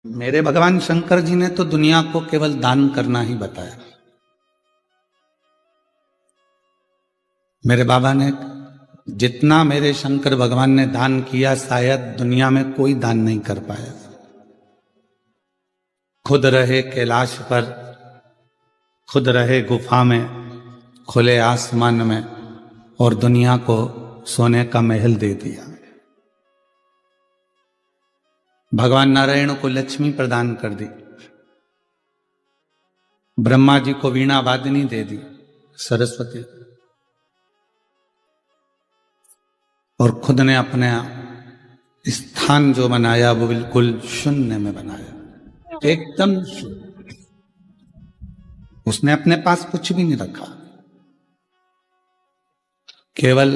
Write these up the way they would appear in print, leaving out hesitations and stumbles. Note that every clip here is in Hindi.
मेरे भगवान शंकर जी ने तो दुनिया को केवल दान करना ही बताया। मेरे बाबा ने जितना मेरे शंकर भगवान ने दान किया शायद दुनिया में कोई दान नहीं कर पाया। खुद रहे कैलाश पर, खुद रहे गुफा में, खुले आसमान में, और दुनिया को सोने का महल दे दिया। भगवान नारायण को लक्ष्मी प्रदान कर दी, ब्रह्मा जी को वीणा वादनी दे दी, सरस्वती, और खुद ने अपने स्थान जो बनाया वो बिल्कुल शून्य में बनाया, एकदम शून्य। उसने अपने पास कुछ भी नहीं रखा, केवल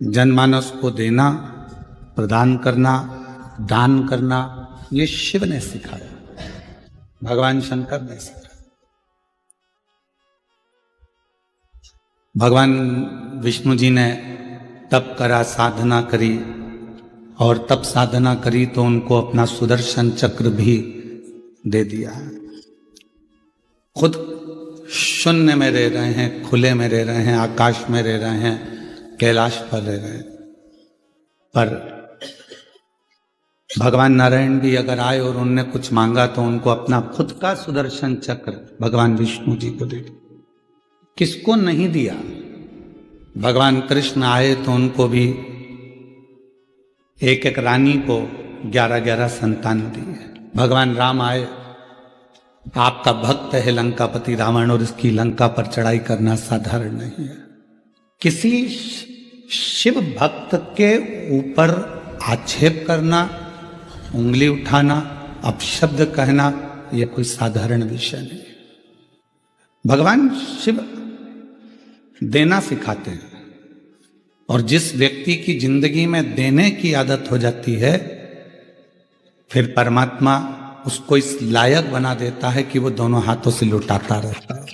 जनमानस को देना, प्रदान करना, दान करना, ये शिव ने सिखाया, भगवान शंकर ने सिखाया। भगवान विष्णु जी ने तप करा, साधना करी, और तप साधना करी तो उनको अपना सुदर्शन चक्र भी दे दिया। खुद शून्य में रह रहे हैं, खुले में रह रहे हैं, आकाश में रह रहे हैं, कैलाश पर रह रहे हैं, पर भगवान नारायण भी अगर आए और उनने कुछ मांगा तो उनको अपना खुद का सुदर्शन चक्र भगवान विष्णु जी को दे दिया। किसको नहीं दिया? भगवान कृष्ण आए तो उनको भी एक एक रानी को 11-11 संतान दिए। भगवान राम आए, आपका भक्त है लंकापति रावण, और इसकी लंका पर चढ़ाई करना साधारण नहीं है। किसी शिव भक्त के ऊपर आक्षेप करना, उंगली उठाना, अपशब्द कहना, यह कोई साधारण विषय नहीं है। भगवान शिव देना सिखाते हैं, और जिस व्यक्ति की जिंदगी में देने की आदत हो जाती है, फिर परमात्मा उसको इस लायक बना देता है कि वो दोनों हाथों से लुटाता रहता है।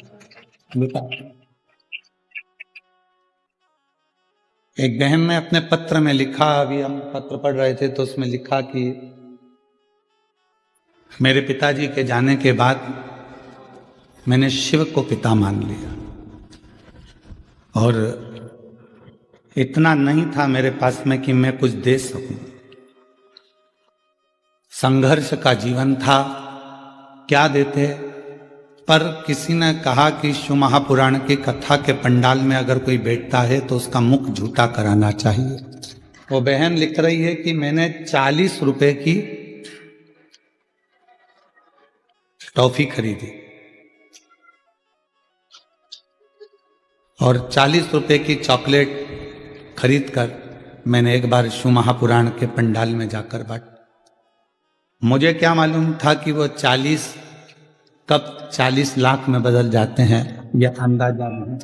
एक बहन ने अपने पत्र में लिखा, अभी हम पत्र पढ़ रहे थे तो उसमें लिखा कि मेरे पिताजी के जाने के बाद मैंने शिव को पिता मान लिया, और इतना नहीं था मेरे पास में कि मैं कुछ दे सकूं। संघर्ष का जीवन था, क्या देते? पर किसी ने कहा कि शिव महापुराण की कथा के पंडाल में अगर कोई बैठता है तो उसका मुख झूठा कराना चाहिए। वो बहन लिख रही है कि मैंने 40 रुपए की टॉफी खरीदी और 40 रुपए की चॉकलेट खरीद कर मैंने एक बार शिव महापुराण के पंडाल में जाकर बांट। मुझे क्या मालूम था कि वो 40 कब 40 लाख में बदल जाते हैं, यह अंदाजा नहीं।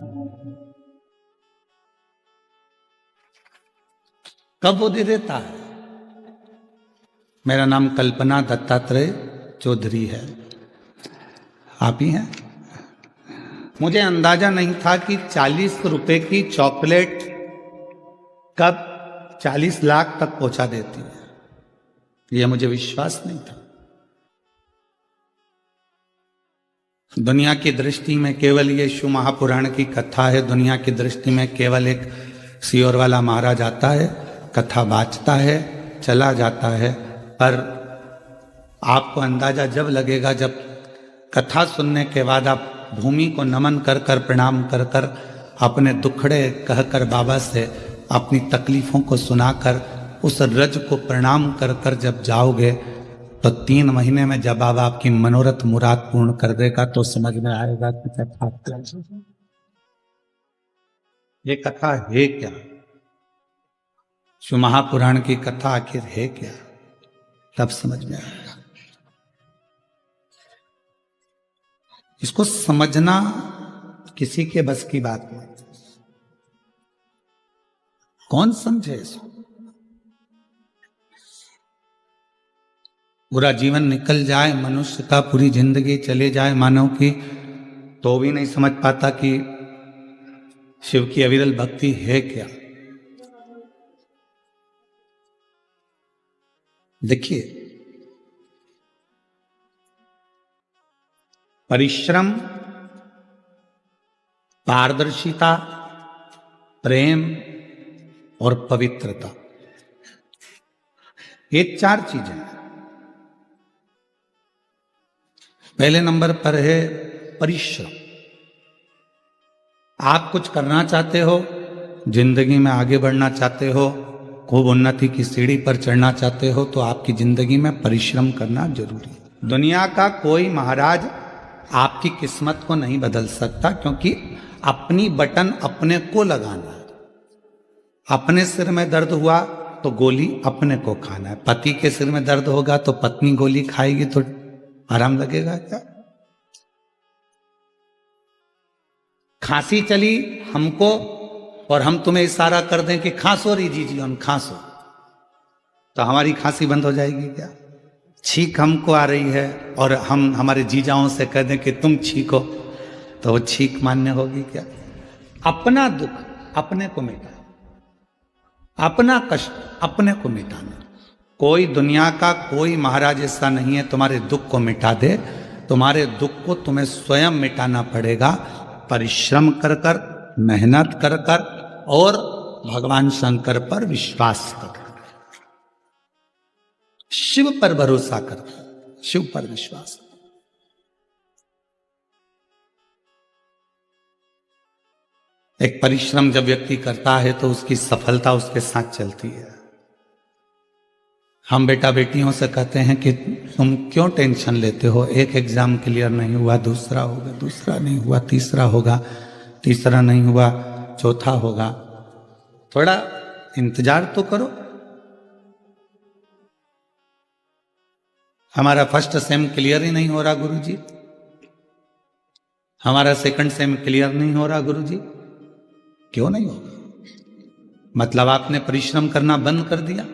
कब वो दे देता है। मेरा नाम कल्पना दत्तात्रेय चौधरी है, आप ही हैं। मुझे अंदाजा नहीं था कि 40 रुपए की चॉकलेट कब 40 लाख तक पहुंचा देती है, यह मुझे विश्वास नहीं था। दुनिया की दृष्टि में केवल ये शिव महापुराण की कथा है। दुनिया की दृष्टि में केवल एक सियोर वाला महाराज आता है, कथा बाँचता है, चला जाता है। पर आपको अंदाजा जब लगेगा, जब कथा सुनने के बाद आप भूमि को नमन कर कर, प्रणाम कर कर, अपने दुखड़े कहकर बाबा से अपनी तकलीफों को सुनाकर, उस रज को प्रणाम कर कर जब जाओगे तो 3 महीने में जब बाबा आपकी मनोरथ मुराद पूर्ण कर देगा तो समझ में आएगा कि कथा क्या, ये कथा है क्या, शिव महापुराण की कथा आखिर है क्या, तब समझ में आएगा। इसको समझना किसी के बस की बात नहीं। कौन समझे इसको? पूरा जीवन निकल जाए मनुष्य का, पूरी जिंदगी चले जाए मानव की, तो भी नहीं समझ पाता कि शिव की अविरल भक्ति है क्या। देखिए, परिश्रम, पारदर्शिता, प्रेम और पवित्रता, ये 4 चीजें हैं। पहले नंबर पर है परिश्रम। आप कुछ करना चाहते हो, जिंदगी में आगे बढ़ना चाहते हो, खूब उन्नति की सीढ़ी पर चढ़ना चाहते हो, तो आपकी जिंदगी में परिश्रम करना जरूरी है। दुनिया का कोई महाराज आपकी किस्मत को नहीं बदल सकता, क्योंकि अपनी बटन अपने को लगाना है। अपने सिर में दर्द हुआ तो गोली अपने को खाना है। पति के सिर में दर्द होगा तो पत्नी गोली खाएगी तो आराम लगेगा क्या? खांसी चली हमको और हम तुम्हें इशारा कर दें कि खांसो री जीवन खांसो, तो हमारी खांसी बंद हो जाएगी क्या? छींक हमको आ रही है और हम हमारे जीजाओं से कह दें कि तुम छींको, तो वो छींक मान्य होगी क्या? अपना दुख अपने को मिटा, अपना कष्ट अपने को मिटाना। कोई दुनिया का कोई महाराज ऐसा नहीं है तुम्हारे दुख को मिटा दे। तुम्हारे दुख को तुम्हें स्वयं मिटाना पड़ेगा, परिश्रम कर कर, मेहनत कर कर और भगवान शंकर पर विश्वास कर, शिव पर भरोसा कर, शिव पर विश्वास। एक परिश्रम जब व्यक्ति करता है तो उसकी सफलता उसके साथ चलती है। हम बेटा बेटियों से कहते हैं कि तुम क्यों टेंशन लेते हो, एक एग्जाम क्लियर नहीं हुआ, दूसरा होगा, दूसरा नहीं हुआ, तीसरा होगा, तीसरा नहीं हुआ, चौथा होगा, थोड़ा इंतजार तो करो। हमारा फर्स्ट सेम क्लियर ही नहीं हो रहा गुरुजी, हमारा सेकंड सेम क्लियर नहीं हो रहा गुरुजी। क्यों नहीं होगा? मतलब आपने परिश्रम करना बंद कर दिया,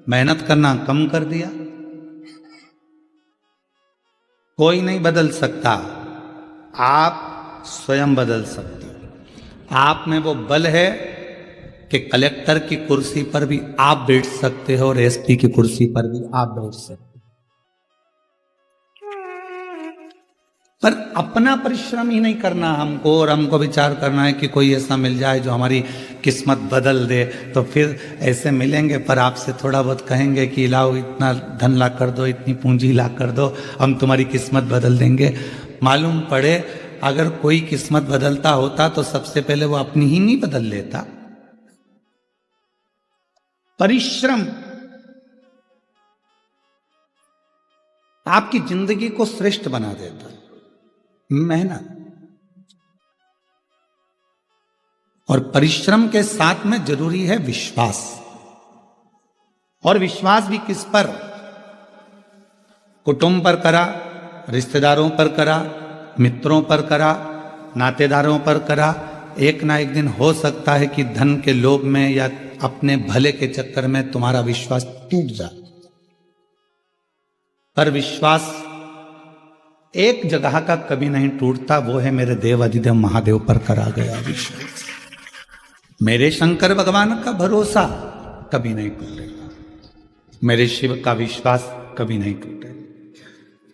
मेहनत करना कम कर दिया। कोई नहीं बदल सकता, आप स्वयं बदल सकते हो। आप में वो बल है कि कलेक्टर की कुर्सी पर भी आप बैठ सकते हो और एसपी की कुर्सी पर भी आप बैठ सकते हो, पर अपना परिश्रम ही नहीं करना हमको। और हमको विचार करना है कि कोई ऐसा मिल जाए जो हमारी किस्मत बदल दे, तो फिर ऐसे मिलेंगे पर आपसे थोड़ा बहुत कहेंगे कि लाओ इतना धन ला कर दो, इतनी पूंजी ला कर दो, हम तुम्हारी किस्मत बदल देंगे। मालूम पड़े अगर कोई किस्मत बदलता होता तो सबसे पहले वो अपनी ही नहीं बदल लेता। परिश्रम आपकी जिंदगी को श्रेष्ठ बना देता, मेहनत। और परिश्रम के साथ में जरूरी है विश्वास। और विश्वास भी किस पर? कुटुंब पर करा, रिश्तेदारों पर करा, मित्रों पर करा, नातेदारों पर करा। एक ना एक दिन हो सकता है कि धन के लोभ में या अपने भले के चक्कर में तुम्हारा विश्वास टूट जाए, पर विश्वास एक जगह का कभी नहीं टूटता, वो है मेरे देव अधिदेव महादेव पर करा गया विश्वास। मेरे शंकर भगवान का भरोसा कभी नहीं टूटेगा, मेरे शिव का विश्वास कभी नहीं टूटेगा।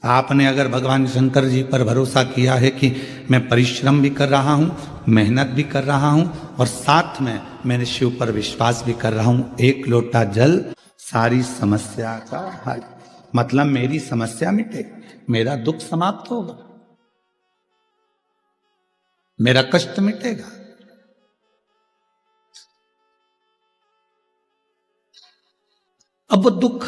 आपने अगर भगवान शंकर जी पर भरोसा किया है कि मैं परिश्रम भी कर रहा हूं, मेहनत भी कर रहा हूं और साथ में मैंने शिव पर विश्वास भी कर रहा हूं, एक लोटा जल सारी समस्या का हल। मतलब मेरी समस्या मिटेगी, मेरा दुख समाप्त होगा, मेरा कष्ट मिटेगा। अब वो दुख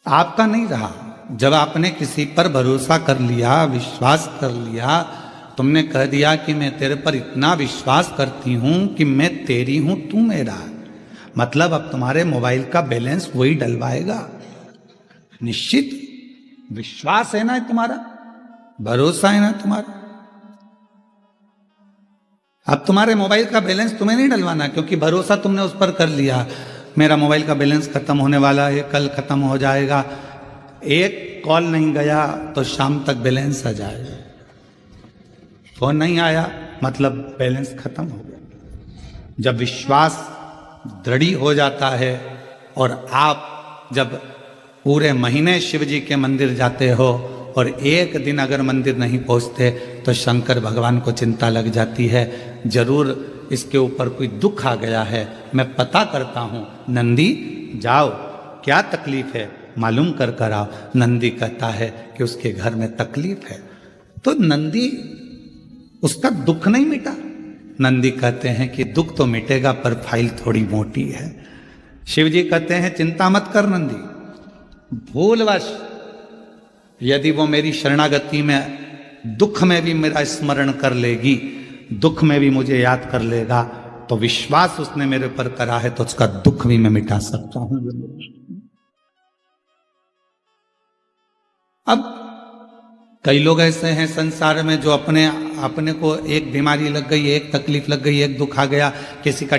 आपका नहीं रहा। जब आपने किसी पर भरोसा कर लिया, विश्वास कर लिया, तुमने कह दिया कि मैं तेरे पर इतना विश्वास करती हूं कि मैं तेरी हूं, तू मेरा, मतलब अब तुम्हारे मोबाइल का बैलेंस वही डलवाएगा। निश्चित विश्वास है ना तुम्हारा, भरोसा है ना तुम्हारा। अब तुम्हारे मोबाइल का बैलेंस तुम्हें नहीं डलवाना, क्योंकि भरोसा तुमने उस पर कर लिया। मेरा मोबाइल का बैलेंस खत्म होने वाला है, कल खत्म हो जाएगा, एक कॉल नहीं गया तो शाम तक बैलेंस आ जाएगा। फोन नहीं आया मतलब बैलेंस खत्म हो गया। जब विश्वास दृढ़ हो जाता है और आप जब पूरे महीने शिव जी के मंदिर जाते हो और एक दिन अगर मंदिर नहीं पहुंचते तो शंकर भगवान को चिंता लग जाती है, जरूर इसके ऊपर कोई दुख आ गया है, मैं पता करता हूं। नंदी जाओ, क्या तकलीफ है मालूम कर आओ। नंदी कहता है कि उसके घर में तकलीफ है। तो नंदी, उसका दुख नहीं मिटा। नंदी कहते हैं कि दुख तो मिटेगा पर फाइल थोड़ी मोटी है। शिव जी कहते हैं चिंता मत कर नंदी, भूलवश यदि वो मेरी शरणागति में दुख में भी मेरा स्मरण कर लेगी, दुख में भी मुझे याद कर लेगा, तो विश्वास उसने मेरे पर करा है तो उसका दुख भी मैं मिटा सकता हूं। अब कई लोग ऐसे हैं संसार में जो अपने को एक बीमारी लग गई, एक तकलीफ लग गई, एक दुख आ गया, किसी का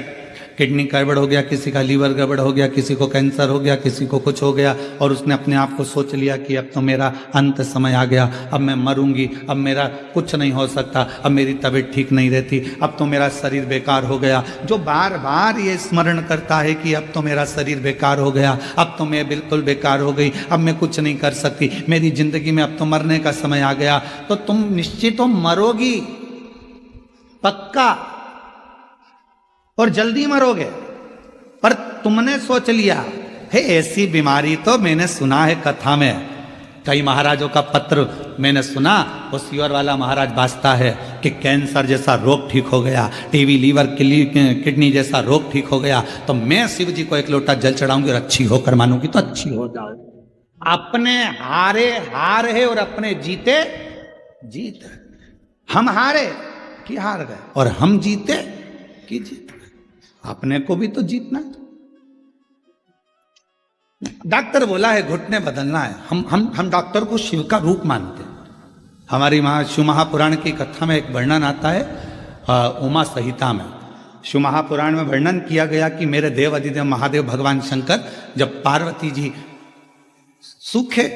किडनी गड़बड़ हो गया, किसी का लीवर गड़बड़ हो गया, किसी को कैंसर हो गया, किसी को कुछ हो गया, और उसने अपने आप को सोच लिया कि अब तो मेरा अंत समय आ गया, अब मैं मरूंगी, अब मेरा कुछ नहीं हो सकता, अब मेरी तबीयत ठीक नहीं रहती, अब तो मेरा शरीर बेकार हो गया। जो बार बार ये स्मरण करता है कि अब तो मेरा शरीर बेकार हो गया, अब तो मैं बिल्कुल बेकार हो गई, अब मैं कुछ नहीं कर सकती, मेरी जिंदगी में अब तो मरने का समय आ गया, तो तुम निश्चित हो मरोगी, पक्का, और जल्दी मरोगे। पर तुमने सोच लिया है ऐसी बीमारी, तो मैंने सुना है कथा में, कई महाराजों का पत्र मैंने सुना, वो सियोर वाला महाराज बाजता है कि कैंसर जैसा रोग ठीक हो गया, टीबी लीवर किडनी जैसा रोग ठीक हो गया, तो मैं शिव जी को एक लोटा जल चढ़ाऊंगी और अच्छी होकर मानूंगी तो अच्छी हो जाओ। अपने हारे हार है और अपने जीते जीत। हम हारे कि हार गए और हम जीते कि जीत। अपने को भी तो जीतना। डॉक्टर बोला है घुटने बदलना है, हम डॉक्टर को शिव का रूप मानते हैं। हमारी शिव महापुराण की कथा में एक वर्णन आता है, उमा संहिता में शिव महापुराण में वर्णन किया गया कि मेरे देव अधिदेव महादेव भगवान शंकर जब पार्वती जी सूखे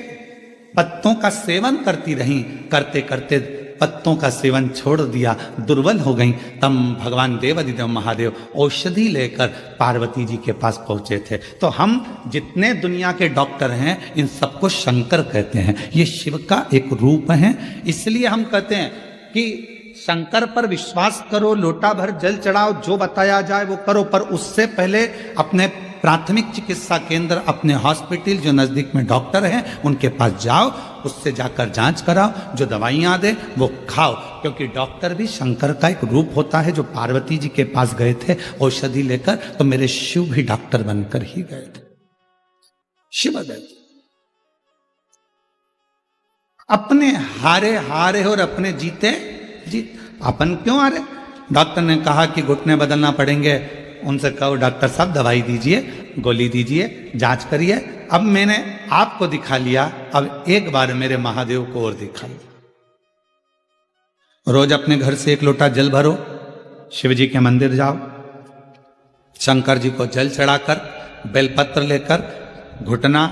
पत्तों का सेवन करती रहीं, करते करते पत्तों का सेवन छोड़ दिया, दुर्बल हो गई, तब भगवान देव अधिदेव महादेव औषधि लेकर पार्वती जी के पास पहुंचे थे। तो हम जितने दुनिया के डॉक्टर हैं इन सबको शंकर कहते हैं, ये शिव का एक रूप है। इसलिए हम कहते हैं कि शंकर पर विश्वास करो, लोटा भर जल चढ़ाओ, जो बताया जाए वो करो, पर उससे पहले अपने प्राथमिक चिकित्सा केंद्र, अपने हॉस्पिटल जो नजदीक में डॉक्टर हैं उनके पास जाओ, उससे जाकर जांच कराओ, जो दवाइयां दे वो खाओ, क्योंकि डॉक्टर भी शंकर का एक रूप होता है। जो पार्वती जी के पास गए थे औषधि लेकर, तो मेरे शिव भी डॉक्टर बनकर ही गए थे। शिव गए अपने हारे हारे और अपने जीते जीत। अपन क्यों हारे? डॉक्टर ने कहा कि घुटने बदलना पड़ेंगे, उनसे कहो डॉक्टर साहब दवाई दीजिए, गोली दीजिए, जांच करिए। अब मैंने आपको दिखा लिया, अब एक बार मेरे महादेव को और दिखा लिया। रोज अपने घर से एक लोटा जल भरो, शिव जी के मंदिर जाओ, शंकर जी को जल चढ़ाकर, बेलपत्र लेकर, घुटना,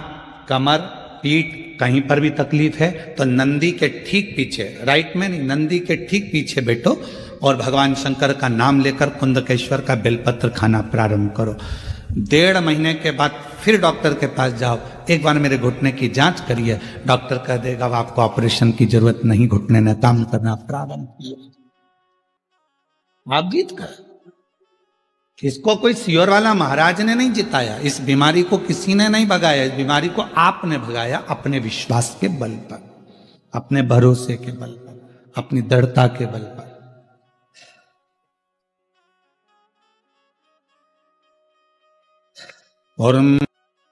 कमर, पीठ कहीं पर भी तकलीफ है तो नंदी के ठीक पीछे, राइट में नहीं, नंदी के ठीक पीछे बैठो और भगवान शंकर का नाम लेकर कुंदकेश्वर का बेलपत्र खाना प्रारंभ करो। 1.5 महीने के बाद फिर डॉक्टर के पास जाओ, एक बार मेरे घुटने की जांच करिए, डॉक्टर कह देगा आपको ऑपरेशन की जरूरत नहीं, घुटने ने काम करना प्रारंभ किया। आप जीत गए। इसको कोई सियोर वाला महाराज ने नहीं जिताया, इस बीमारी को किसी ने नहीं भगाया, इस बीमारी को आपने भगाया अपने विश्वास के बल पर, अपने भरोसे के बल पर, अपनी दृढ़ता के बल पर। और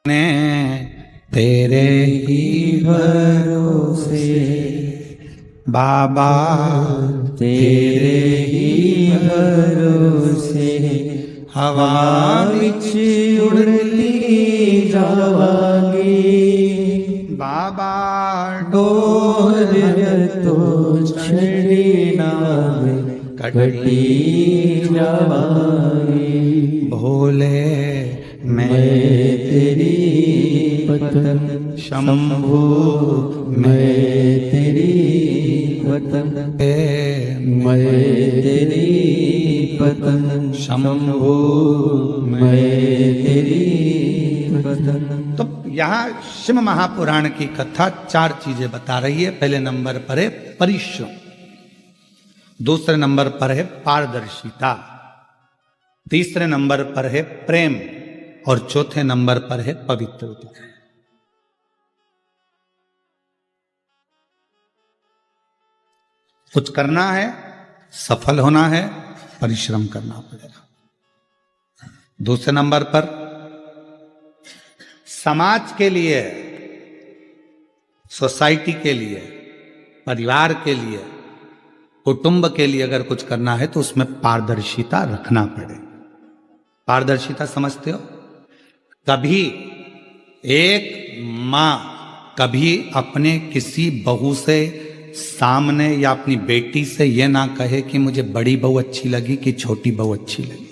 मैं तेरे ही भरोसे बाबा, तेरे ही भरोसे हवा विच उड़ती जावांगी बाबा, डोर तो छड़ी नाम कटी जावांगी। भोले मैं तेरी पतन शंभू, मैं तेरी पतन, मैं तेरी पतन शंभू, मैं तेरी पतन। तो यहां शिव महापुराण की कथा 4 चीजें बता रही है। पहले नंबर पर है परिश्रम, दूसरे नंबर पर है पारदर्शिता, तीसरे नंबर पर है प्रेम और चौथे नंबर पर है पवित्रता। कुछ करना है, सफल होना है, परिश्रम करना पड़ेगा। दूसरे नंबर पर समाज के लिए, सोसाइटी के लिए, परिवार के लिए, कुटुंब के लिए अगर कुछ करना है तो उसमें पारदर्शिता रखना पड़े। पारदर्शिता समझते हो? कभी एक मां कभी अपने किसी बहू से सामने या अपनी बेटी से यह ना कहे कि मुझे बड़ी बहू अच्छी लगी कि छोटी बहू अच्छी लगी,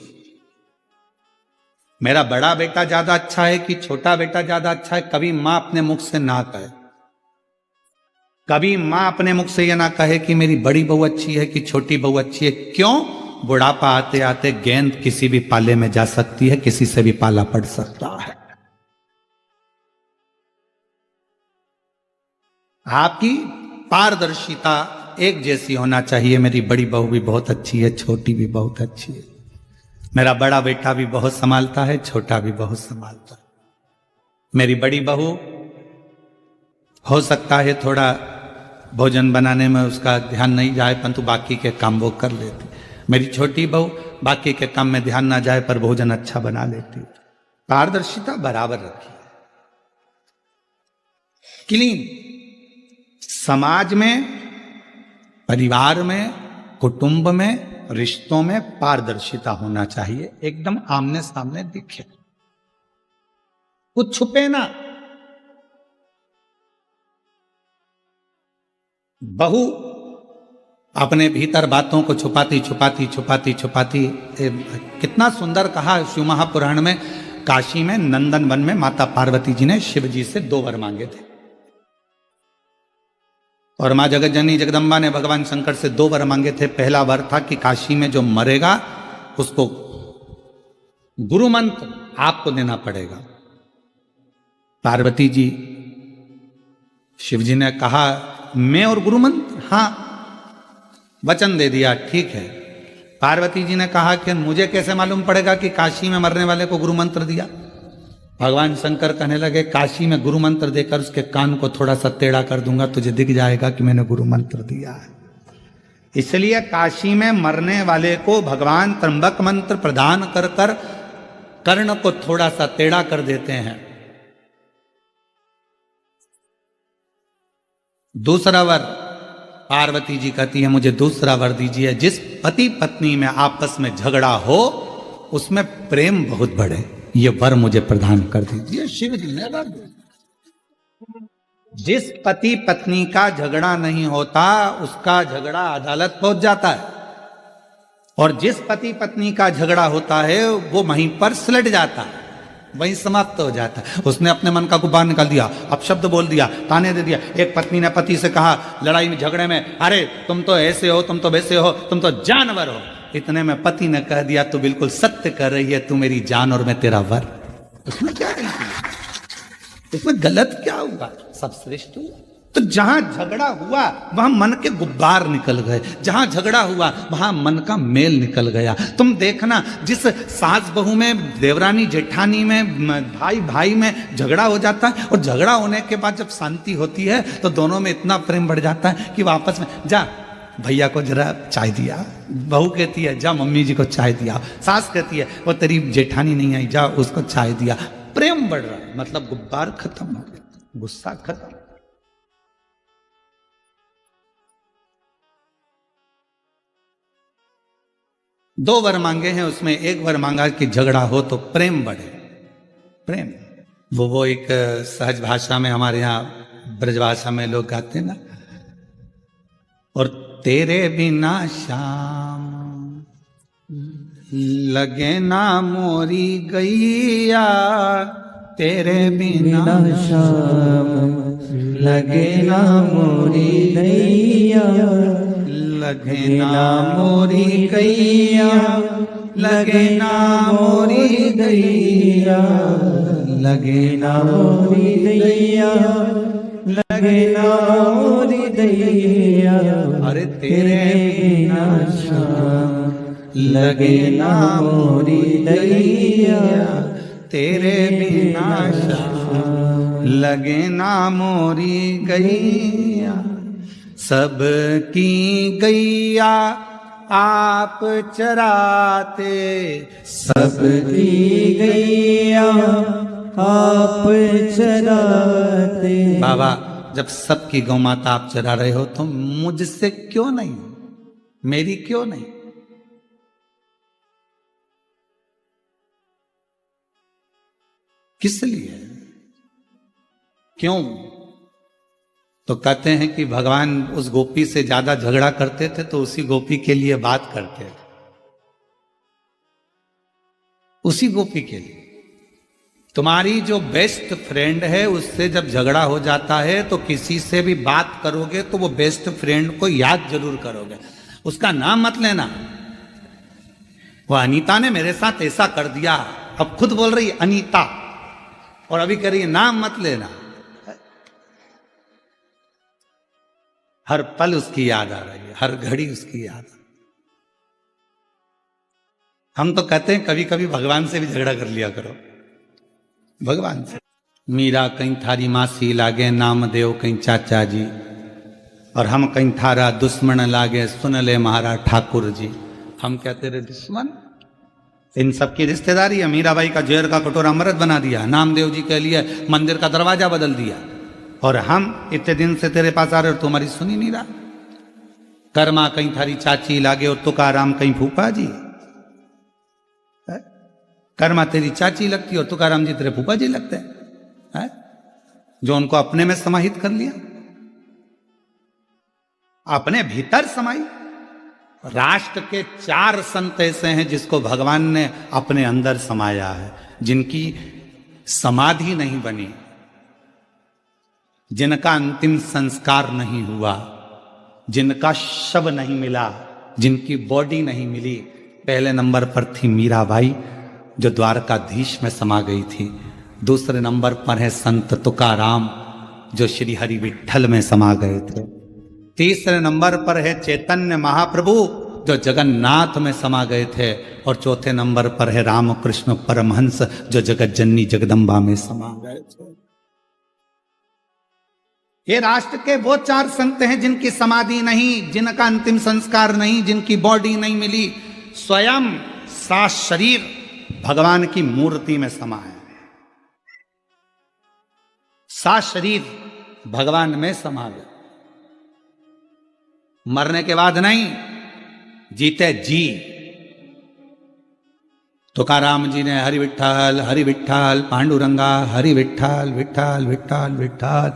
मेरा बड़ा बेटा ज्यादा अच्छा है कि छोटा बेटा ज्यादा अच्छा है। कभी मां अपने मुख से ना कहे, कभी मां अपने मुख से यह ना कहे कि मेरी बड़ी बहू अच्छी है कि छोटी बहू अच्छी है। क्यों? बुढ़ापा आते आते गेंद किसी भी पाले में जा सकती है, किसी से भी पाला पड़ सकता है। आपकी पारदर्शिता एक जैसी होना चाहिए। मेरी बड़ी बहू भी बहुत अच्छी है, छोटी भी बहुत अच्छी है, मेरा बड़ा बेटा भी बहुत संभालता है, छोटा भी बहुत संभालता है। मेरी बड़ी बहू हो सकता है थोड़ा भोजन बनाने में उसका ध्यान नहीं जाए, परंतु बाकी के काम वो कर लेती। मेरी छोटी बहू बाकी के काम में ध्यान ना जाए पर भोजन अच्छा बना लेती। पारदर्शिता बराबर रखी, क्लीन। समाज में, परिवार में, कुटुंब में, रिश्तों में पारदर्शिता होना चाहिए, एकदम आमने सामने दिखे, कुछ छुपे ना। बहू अपने भीतर बातों को छुपाती छुपाती छुपाती छुपाती, कितना सुंदर कहा शिव महापुराण में, काशी में नंदन वन में माता पार्वती जी ने शिव जी से 2 वर मांगे थे और मां जगत जननी जगदम्बा ने भगवान शंकर से 2 वर मांगे थे। पहला वर था कि काशी में जो मरेगा उसको गुरु मंत्र आपको देना पड़ेगा। पार्वती जी, शिव जी ने कहा मैं और गुरु मंत्र? हाँ, वचन दे दिया, ठीक है। पार्वती जी ने कहा कि मुझे कैसे मालूम पड़ेगा कि काशी में मरने वाले को गुरु मंत्र दिया? भगवान शंकर कहने लगे काशी में गुरु मंत्र देकर उसके कान को थोड़ा सा टेढ़ा कर दूंगा, तुझे दिख जाएगा कि मैंने गुरु मंत्र दिया है। इसलिए काशी में मरने वाले को भगवान त्र्यंबक मंत्र प्रदान कर कर कर्ण को थोड़ा सा टेढ़ा कर देते हैं। दूसरा वर, पार्वती जी कहती है मुझे दूसरा वर दीजिए, जिस पति पत्नी में आपस में झगड़ा हो उसमें प्रेम बहुत बढ़े, ये वर मुझे प्रदान कर दीजिए। शिव जी ने वर दिया। जिस पति पत्नी का झगड़ा नहीं होता उसका झगड़ा अदालत पहुंच जाता है, और जिस पति पत्नी का झगड़ा होता है वो वहीं पर सुलझ जाता है, वहीं समाप्त हो जाता है। उसने अपने मन का गुब्बार निकाल दिया, अपशब्द बोल दिया, ताने दे दिया। एक पत्नी ने पति से कहा लड़ाई में झगड़े में, अरे तुम तो ऐसे हो, तुम तो वैसे हो, तुम तो जानवर हो। इतने में पति ने कह दिया तू बिल्कुल सत्य कर रही है, तू मेरी जान और मैं तेरा वर। उसमें क्या गलती, इसमें गलत क्या हुआ? सब श्रेष्ठ हुआ। तो जहां झगड़ा हुआ वहां मन के गुब्बार निकल गए, जहां झगड़ा हुआ वहां मन का मेल निकल गया। तुम देखना जिस सास बहू में, देवरानी जेठानी में, भाई भाई में झगड़ा हो जाता है और झगड़ा होने के बाद जब शांति होती है तो दोनों में इतना प्रेम बढ़ जाता है कि वापस में जा भैया को जरा चाय दिया, बहू कहती है जा मम्मी जी को चाय दिया, सास कहती है वो तेरी जेठानी नहीं आई जा उसको चाय दिया। प्रेम बढ़ रहा है, मतलब गुब्बार खत्म हो गया, गुस्सा खत्म। दो वर मांगे हैं, उसमें एक वर मांगा कि झगड़ा हो तो प्रेम बढ़े। प्रेम वो एक सहज भाषा में, हमारे यहाँ ब्रजभाषा में लोग गाते ना, और तेरे बिना शाम लगे ना मोरी गैया, तेरे बिना शाम लगे ना मोरी गैया, लगे ना मोरी गैया, लगे ना मोरी गैया, लगे ना मोरी दैया, लगे ना मोरी दैया, अरे तेरे बिना शाम लगे ना मोरी दैया, तेरे बिना शाम लगे ना मोरी गैया। सबकी गैया आप चराते, सबकी गैया आप चराते। बाबा जब सबकी गौ माता आप चरा रहे हो तो मुझसे क्यों नहीं, मेरी क्यों नहीं? किस लिए, क्यों? तो कहते हैं कि भगवान उस गोपी से ज्यादा झगड़ा करते थे तो उसी गोपी के लिए बात करते थे, उसी गोपी के लिए। तुम्हारी जो बेस्ट फ्रेंड है उससे जब झगड़ा हो जाता है तो किसी से भी बात करोगे तो वो बेस्ट फ्रेंड को याद जरूर करोगे, उसका नाम मत लेना। वो अनीता ने मेरे साथ ऐसा कर दिया, अब खुद बोल रही अनीता और अभी कह रही है नाम मत लेना। हर पल उसकी याद आ रही है, हर घड़ी उसकी याद। हम तो कहते हैं कभी कभी भगवान से भी झगड़ा कर लिया करो, भगवान से। मीरा कहीं थारी मासी लागे नामदेव कहीं चाचा जी, और हम कहीं थारा दुश्मन लागे सुन ले महारा ठाकुर जी। हम क्या तेरे दुश्मन? इन सबकी रिश्तेदारी है। मीराबाई का जहर का कटोरा अमृत बना दिया, नामदेव जी के लिए मंदिर का दरवाजा बदल दिया, और हम इतने दिन से तेरे पास आ रहे हो, तुम्हारी सुनी नहीं रहा। कर्मा कहीं थारी चाची लागे और तुकाराम कहीं फूफा जी। कर्मा तेरी चाची लगती है और तुकाराम जी तेरे फूफा जी लगते हैं, जो उनको अपने में समाहित कर लिया, अपने भीतर समाई। राष्ट्र के 4 संत ऐसे हैं जिसको भगवान ने अपने अंदर समाया है, जिनकी समाधि नहीं बनी, जिनका अंतिम संस्कार नहीं हुआ, जिनका शव नहीं मिला, जिनकी बॉडी नहीं मिली। पहले नंबर पर थी मीराबाई जो द्वारकाधीश में समा गई थी। दूसरे नंबर पर है संत तुकाराम जो श्री हरि विठल में समा गए थे। तीसरे नंबर पर है चैतन्य महाप्रभु जो जगन्नाथ में समा गए थे। और चौथे नंबर पर है रामकृष्ण परमहंस जो जगत जननी जगदम्बा में समा गए थे। ये राष्ट्र के वो 4 संत हैं जिनकी समाधि नहीं, जिनका अंतिम संस्कार नहीं, जिनकी बॉडी नहीं मिली। स्वयं सा शरीर भगवान की मूर्ति में समा है, सा शरीर भगवान में समा गया। मरने के बाद नहीं, जीते जी। तुकाराम जी ने हरि विठ्ठल पांडुरंगा, हरि विठ्ठल विठ्ठल विठ्ठल विठ्ठल,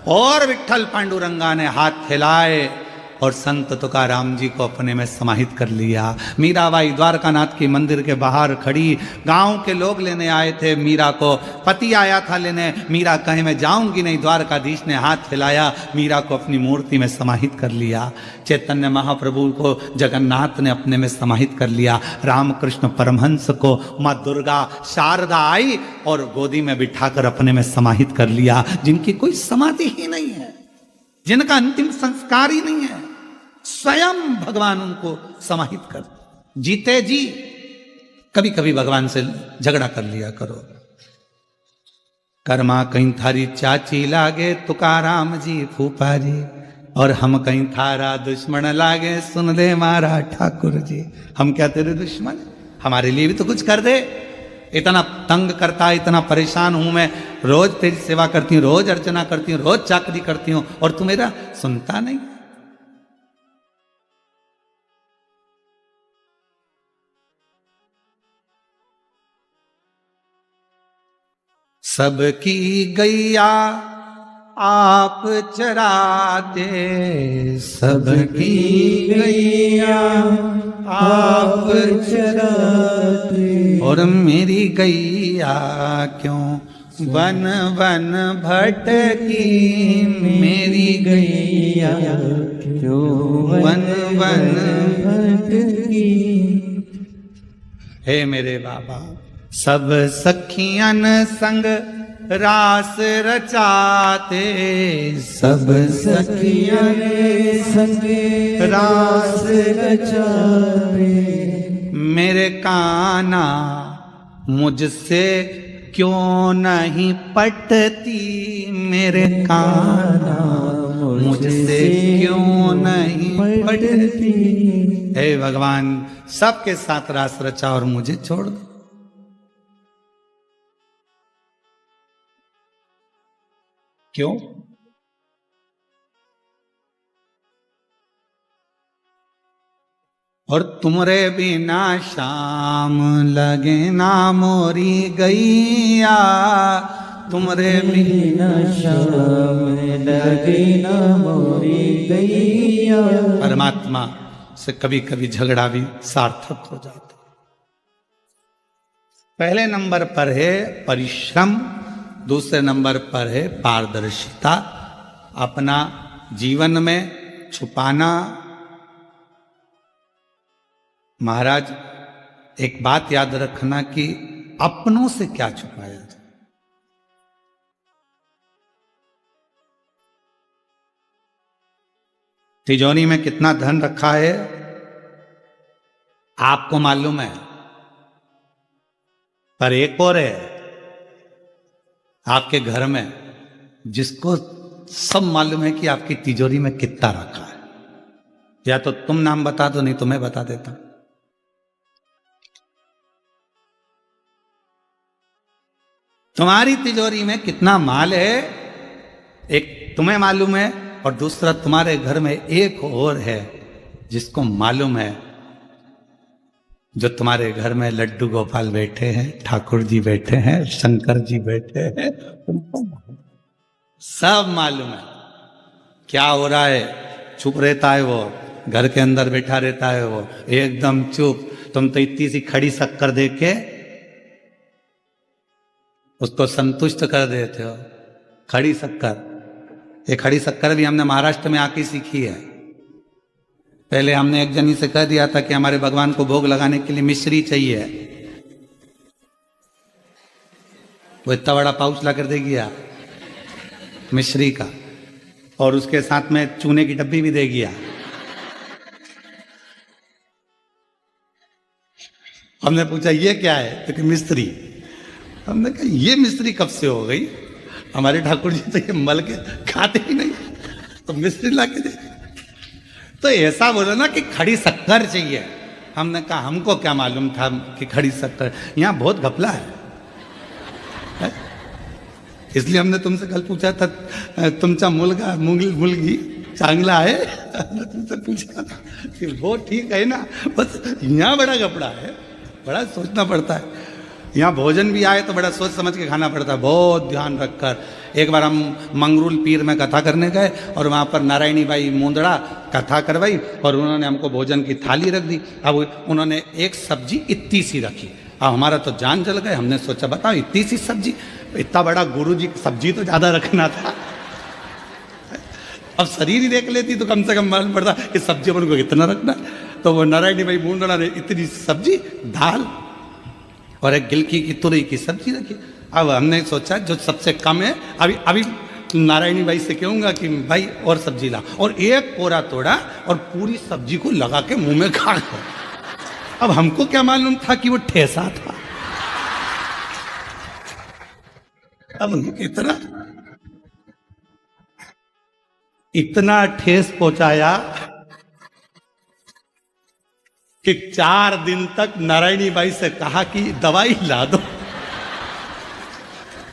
और विठ्ठल पांडुरंगा ने हाथ हिलाए और संत तुकाराम जी को अपने में समाहित कर लिया। मीराबाई द्वारकानाथ की मंदिर के बाहर खड़ी, गांव के लोग लेने आए थे मीरा को, पति आया था लेने। मीरा कहे मैं जाऊंगी नहीं, द्वारकाधीश ने हाथ हिलाया, मीरा को अपनी मूर्ति में समाहित कर लिया। चैतन्य महाप्रभु को जगन्नाथ ने अपने में समाहित कर लिया। रामकृष्ण परमहंस को माँ दुर्गा शारदा आई और गोदी में बिठाकर अपने में समाहित कर लिया, जिनकी कोई समाधि ही नहीं है, जिनका अंतिम संस्कार ही नहीं है। स्वयं भगवान उनको समाहित कर, जीते जी। कभी कभी भगवान से झगड़ा कर लिया करो। कर्मा कहीं थारी चाची लागे तुकाराम जी फूफा जी, और हम कहीं थारा दुश्मन लागे सुन ले मारा ठाकुर जी। हम क्या तेरे दुश्मन? हमारे लिए भी तो कुछ कर दे। इतना तंग करता है, इतना परेशान हूं मैं, रोज तेरी सेवा करती हूँ, रोज अर्चना करती हूँ, रोज चाकरी करती हूँ, और तू मेरा सुनता नहीं। सबकी गैया आप चराते, सबकी गैया आप चराते, और मेरी गैया क्यों वन वन भटकी, मेरी गैया क्यों वन वन भटकी। हे मेरे बाबा, सब सखियन संग रास रचाते, सब सखियां संग रास रचाते, मेरे कान्हा मुझसे क्यों नहीं पटती, मेरे कान्हा मुझसे क्यों नहीं पटती। हे भगवान, सबके साथ रास रचा और मुझे छोड़ दो। क्यों? और तुमरे बिना शाम लगे ना मोरी गैया, तुमरे बिना शाम लगे ना मोरी गैया। परमात्मा से कभी कभी झगड़ा भी सार्थक हो जाता। पहले नंबर पर है परिश्रम, दूसरे नंबर पर है पारदर्शिता। अपना जीवन में छुपाना। महाराज, एक बात याद रखना कि अपनों से क्या छुपाया जाए। तिजोरी में कितना धन रखा है आपको मालूम है, पर एक और है आपके घर में जिसको सब मालूम है कि आपकी तिजोरी में कितना रखा है। या तो तुम नाम बता दो, नहीं तो मैं बता देता। तुम्हारी तिजोरी में कितना माल है, एक तुम्हें मालूम है, और दूसरा तुम्हारे घर में एक और है जिसको मालूम है। जो तुम्हारे घर में लड्डू गोपाल बैठे हैं, ठाकुर जी बैठे हैं, शंकर जी बैठे हैं, सब मालूम है क्या हो रहा है। चुप रहता है वो, घर के अंदर बैठा रहता है वो एकदम चुप। तुम तो इतनी सी खड़ी शक्कर दे के उसको संतुष्ट कर देते हो। खड़ी शक्कर, ये खड़ी शक्कर भी हमने महाराष्ट्र में आके सीखी है। पहले हमने एक जनी से कह दिया था कि हमारे भगवान को भोग लगाने के लिए मिश्री चाहिए, वो इतना बड़ा पाउच ला कर दे गया मिश्री का, और उसके साथ में चूने की डब्बी भी दे गया। हमने पूछा ये क्या है, तो कि मिस्त्री। हमने कहा ये मिस्त्री कब से हो गई, हमारे ठाकुर जी तो ये मल के खाते ही नहीं, तो मिस्त्री ला के दे। तो ऐसा बोला ना कि खड़ी शक्कर चाहिए। हमने कहा हमको क्या मालूम था कि खड़ी शक्कर, यहाँ बहुत घपला है, इसलिए हमने तुमसे कल पूछा था तुमचा मुलगा मुलगी चांगला है, हमने तुमसे पूछा कि वो ठीक है ना। बस यहाँ बड़ा घपला है, बड़ा सोचना पड़ता है। यहाँ भोजन भी आए तो बड़ा सोच समझ के खाना पड़ता है, बहुत ध्यान रखकर। एक बार हम मंगरूल पीर में कथा करने गए और वहाँ पर नारायणी बाई मुंदड़ा कथा करवाई और उन्होंने हमको भोजन की थाली रख दी। अब उन्होंने एक सब्जी इतनी सी रखी, अब हमारा तो जान जल गए। हमने सोचा बताओ इतनी सी सब्जी, इतना बड़ा गुरु जी सब्जी तो ज़्यादा रखना था। अब शरीर ही देख लेती तो कम से कम मालूम पड़ता कि सब्जी अपन को कितना रखना है। तो वो नारायणी बाई मुंदड़ा ने इतनी सब्जी, दाल और एक गिलकी की तुरई की सब्जी रखी। अब हमने सोचा जो सबसे कम है, अभी नारायणी बाई से कहूँगा कि भाई और सब्जी ला, और एक कोरा तोड़ा और पूरी सब्जी को लगा के मुंह में खा गया। अब हमको क्या मालूम था कि वो ठेसा था। अब इतना ठेस पहुंचाया कि 4 दिन तक नारायणी बाई से कहा कि दवाई ला दो।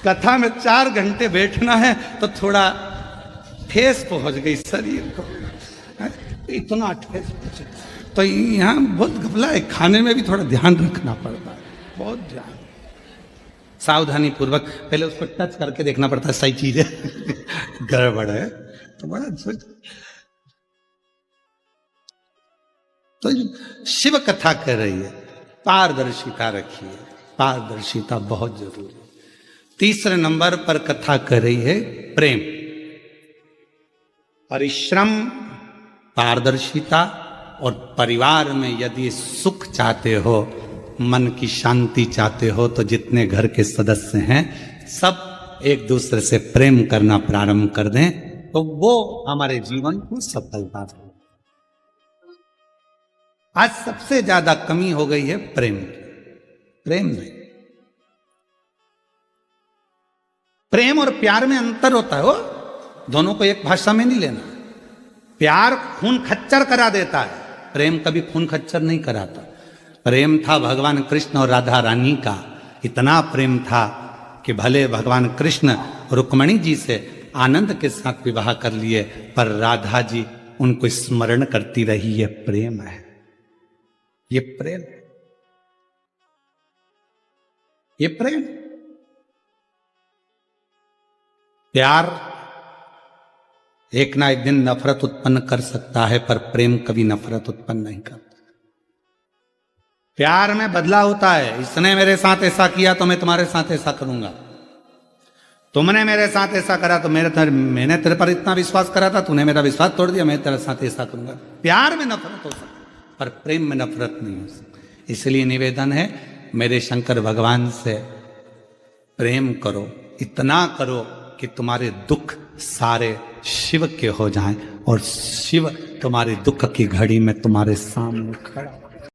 कथा में 4 घंटे बैठना है तो थोड़ा ठेस पहुंच गई शरीर को, इतना ठेस पहुंचे। तो यहाँ बहुत घपला है, खाने में भी थोड़ा ध्यान रखना पड़ता है, बहुत ध्यान, सावधानी पूर्वक। पहले उसको टच करके देखना पड़ता है, सही चीज है गड़बड़ है तो बड़ा सोच। तो शिव कथा कर रही है, पारदर्शिता रखिए, पारदर्शिता बहुत जरूरी है। तीसरे नंबर पर कथा कर रही है प्रेम, परिश्रम, पारदर्शिता, और परिवार में यदि सुख चाहते हो, मन की शांति चाहते हो तो जितने घर के सदस्य हैं सब एक दूसरे से प्रेम करना प्रारंभ कर दें तो वो हमारे जीवन को सफलता दे। आज सबसे ज्यादा कमी हो गई है प्रेम की। प्रेम नहीं, प्रेम और प्यार में अंतर होता है। वो दोनों को एक भाषा में नहीं लेना। प्यार खून खच्चर करा देता है, प्रेम कभी खून खच्चर नहीं कराता। प्रेम था भगवान कृष्ण और राधा रानी का, इतना प्रेम था कि भले भगवान कृष्ण रुक्मणी जी से आनंद के साथ विवाह कर लिए, पर राधा जी उनको स्मरण करती रही। ये प्रेम है, ये प्रेम, ये प्रेम। प्यार एक ना एक दिन नफरत उत्पन्न कर सकता है, पर प्रेम कभी नफरत उत्पन्न नहीं करता। प्यार में बदला होता है। इसने मेरे साथ ऐसा किया तो मैं तुम्हारे साथ ऐसा करूंगा, तुमने मेरे साथ ऐसा करा तो मैंने तेरे पर इतना विश्वास करा था, तूने मेरा विश्वास तोड़ दिया, मैं तेरे साथ ऐसा करूंगा। प्यार में नफरत हो सकती, पर प्रेम में नफरत नहीं हो सकती। इसलिए निवेदन है मेरे शंकर भगवान से, प्रेम करो, इतना करो कि तुम्हारे दुख सारे शिव के हो जाएं और शिव तुम्हारे दुख की घड़ी में तुम्हारे सामने खड़ा।